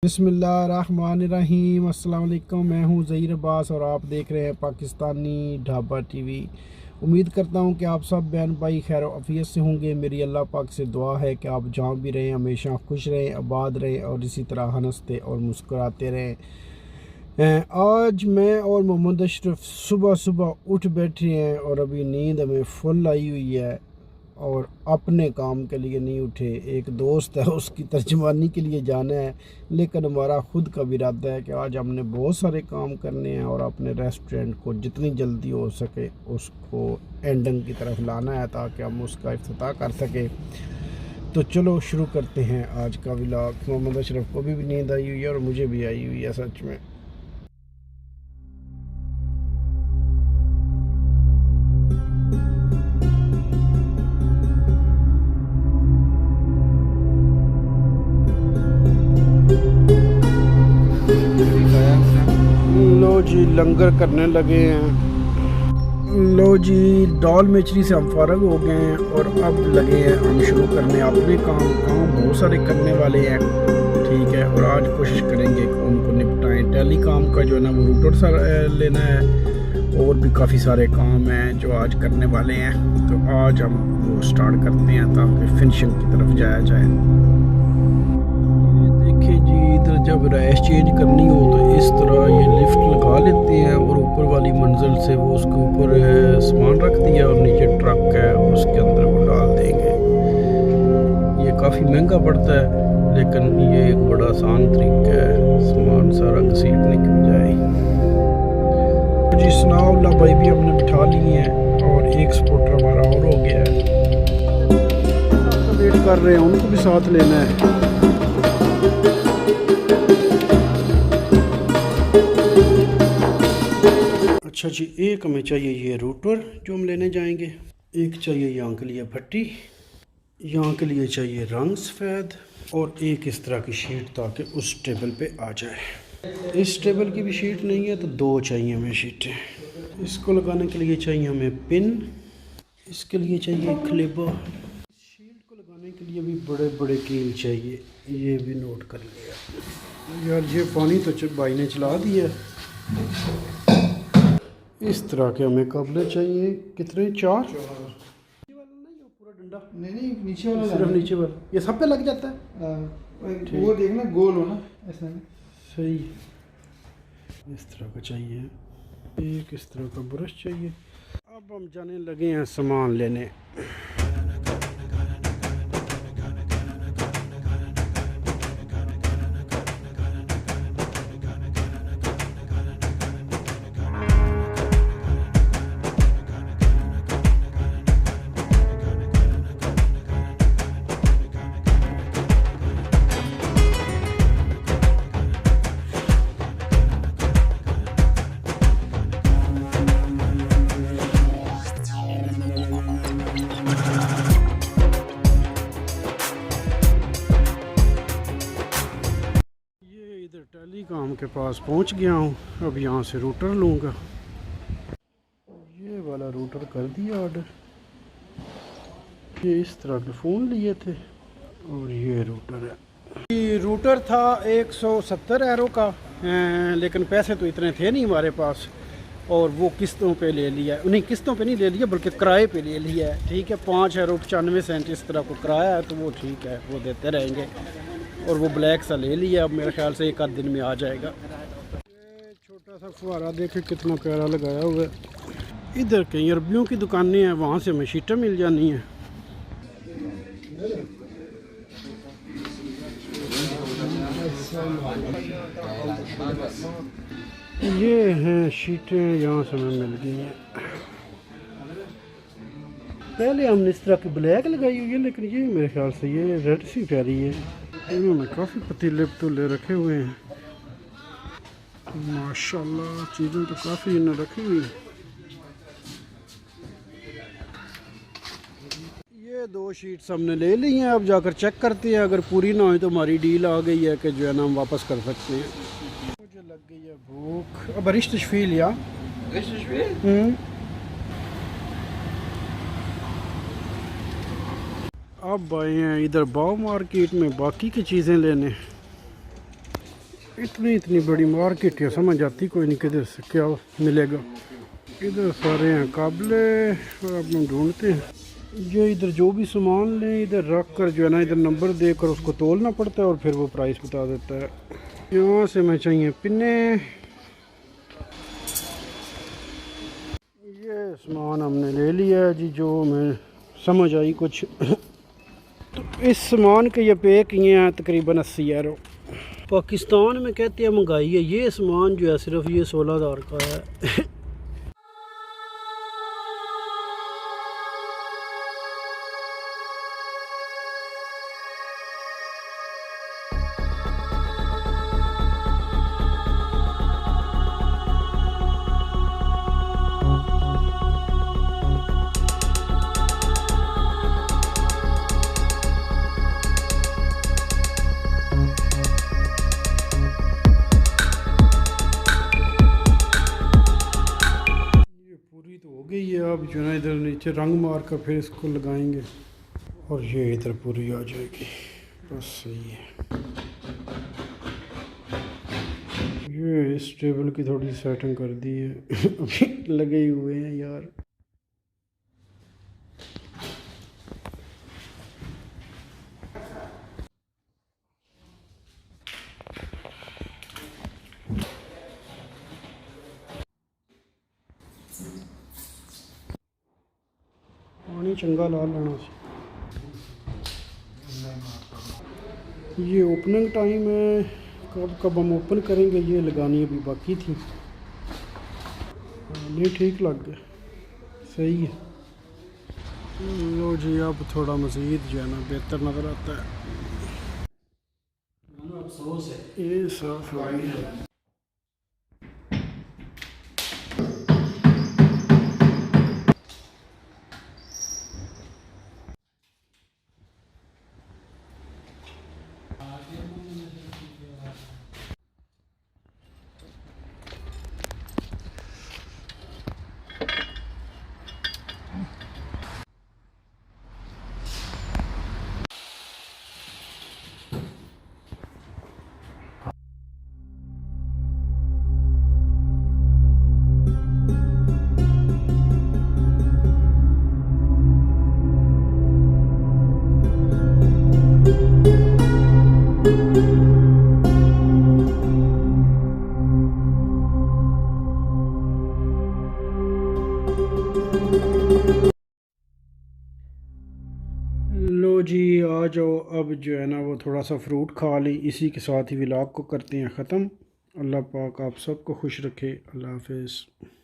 बिस्मिल्लाहिर्रहमानिर्रहीम। अस्सलाम वालेकुम। मैं हूं ज़हीर अब्बास और आप देख रहे हैं पाकिस्तानी ढाबा टीवी। उम्मीद करता हूं कि आप सब बहन भाई खैर आफियत से होंगे। मेरी अल्लाह पाक से दुआ है कि आप जहां भी रहें हमेशा खुश रहें, आबाद रहें और इसी तरह हंसते और मुस्कुराते रहें। आज मैं और मोहम्मद अशरफ सुबह सुबह उठ बैठे हैं और अभी नींद हमें फुल आई हुई है और अपने काम के लिए नहीं उठे। एक दोस्त है उसकी तर्जमानी के लिए जाना है, लेकिन हमारा ख़ुद का भी इरादा है कि आज हमने बहुत सारे काम करने हैं और अपने रेस्टोरेंट को जितनी जल्दी हो सके उसको एंडिंग की तरफ लाना है ताकि हम उसका इफ्तिताह कर सकें। तो चलो शुरू करते हैं आज का व्लॉग। मोहम्मद अशरफ को भी नींद आई हुई है और मुझे भी आई हुई है सच में। लो जी लंगर करने लगे हैं। लो जी दाल मिचरी से हम फारग हो गए हैं और अब लगे हैं हम शुरू करने अपने काम बहुत सारे करने वाले हैं, ठीक है। और आज कोशिश करेंगे कि उनको निपटाएं। टेली काम का जो है ना वो रूटर सा लेना है और भी काफ़ी सारे काम हैं जो आज करने वाले हैं। तो आज हम वो स्टार्ट करते हैं ताकि फिनिशिंग की तरफ जाया जाए। इधर जब रैश चेंज करनी हो तो इस तरह ये लिफ्ट लगा लेते हैं और ऊपर वाली मंजिल से वो उसके ऊपर सामान रख दिया और नीचे ट्रक है उसके अंदर वो डाल देंगे। ये काफ़ी महंगा पड़ता है लेकिन ये एक बड़ा आसान तरीका है सामान सारा घसीटने की बजाय। जी सनाउल्ला भाई भी हमने बिठा लिए हैं और एक सपोर्टर हमारा और हो गया है। वेट कर रहे हैं, उनको भी साथ लेना है। अच्छा जी, एक हमें चाहिए ये रूटर जो हम लेने जाएंगे, एक चाहिए यहाँ के लिए भट्टी, यहाँ के लिए चाहिए रंग सफ़ेद और एक इस तरह की शीट ताकि उस टेबल पे आ जाए। इस टेबल की भी शीट नहीं है तो दो चाहिए हमें शीटें। इसको लगाने के लिए चाहिए हमें पिन, इसके लिए चाहिए क्लिप, शील्ड को लगाने के लिए भी बड़े बड़े कील चाहिए, ये भी नोट कर लिया। यार ये पानी तो भाई ने चला दिया। इस तरह के हमें कपड़े चाहिए, कितने? चार पूरा डंडा नहीं नीचे वाला, सिर्फ नीचे वाला। ये सब पे लग जाता है। वो देखना गोल हो ना ऐसा में। सही, इस तरह का चाहिए। एक इस तरह का ब्रश चाहिए। अब हम जाने लगे हैं सामान लेने। टेली काम के पास पहुंच गया हूं। अब यहां से रूटर लूँगा। ये वाला रूटर कर दिया ऑर्डर। ये इस तरह के फ़ोन लिए थे और ये रूटर है। ये रूटर था 170 यूरो का, लेकिन पैसे तो इतने थे नहीं हमारे पास और वो किस्तों पे ले लिया। उन्हें किस्तों पे नहीं ले लिया बल्कि किराए पे ले लिया है, ठीक है। 5 यूरो 95 सेंट इस तरह को किराया है, तो वो ठीक है, वो देते रहेंगे। और वो ब्लैक सा ले लिया। अब मेरे ख्याल से एक आध दिन में आ जाएगा। ये छोटा सा फुहारा देखे कितना प्यारा लगाया हुआ है। इधर कहीं अरबियों की दुकानें हैं, वहाँ से हमें शीटें मिल जानी हैं। ये हैं शीटें, यहाँ से हमें मिल गई हैं। पहले हमने इस तरह की ब्लैक लगाई हुई है, लेकिन ये मेरे ख्याल से ये रेड सी प्यारी है। इन्होंने काफ़ी पतीले पतूले रखे हुए हैं माशाल्लाह। चीज़ें तो काफ़ी इन्होंने रखी हुई हैं। ये दो शीट्स हमने ले ली हैं। अब जाकर चेक करते हैं, अगर पूरी ना हो तो हमारी डील आ गई है कि जो है ना हम वापस कर सकते हैं। मुझे लग गई है भूख। अब रिश्त शफील या अब आए हैं इधर बाव मार्केट में बाकी की चीज़ें लेने। इतनी बड़ी मार्केट है, समझ आती कोई नहीं किधर से क्या मिलेगा। इधर सारे हैं काबले और अब हम ढूंढते हैं। ये इधर जो भी सामान लें इधर रख कर जो है ना, इधर नंबर देकर उसको तोलना पड़ता है और फिर वो प्राइस बता देता है। यहाँ से मैं चाहिए पिन्ने। ये सामान हमने ले लिया है जी, जो हमें समझ आई कुछ। तो इस सामान के ये पे किए हैं तकरीबन 80 यूरो। पाकिस्तान में कहते हैं महंगाई है, ये सामान जो है सिर्फ ये 16,000 का है। पूरी तो हो गई है, अब जो है ना इधर नीचे रंग मार कर फिर इसको लगाएंगे और ये इधर पूरी आ जाएगी। बस सही है। ये इस टेबल की थोड़ी सेटिंग कर दी है। अभी लगे हुए हैं यार। पानी चंगा ला लेना। ये ओपनिंग टाइम है, कब कब हम ओपन करेंगे ये लगानी अभी बाकी थी। नहीं ठीक लग गया, सही है। लो जी, अब थोड़ा मज़ीद जो है ना बेहतर नज़र आता है। अफसोस है ये साफ हो गया। लो जी, आ जाओ। अब जो है ना वो थोड़ा सा फ्रूट खा लें, इसी के साथ ही व्लॉग को करते हैं ख़त्म। अल्लाह पाक आप सबको खुश रखे। अल्लाह हाफिज़।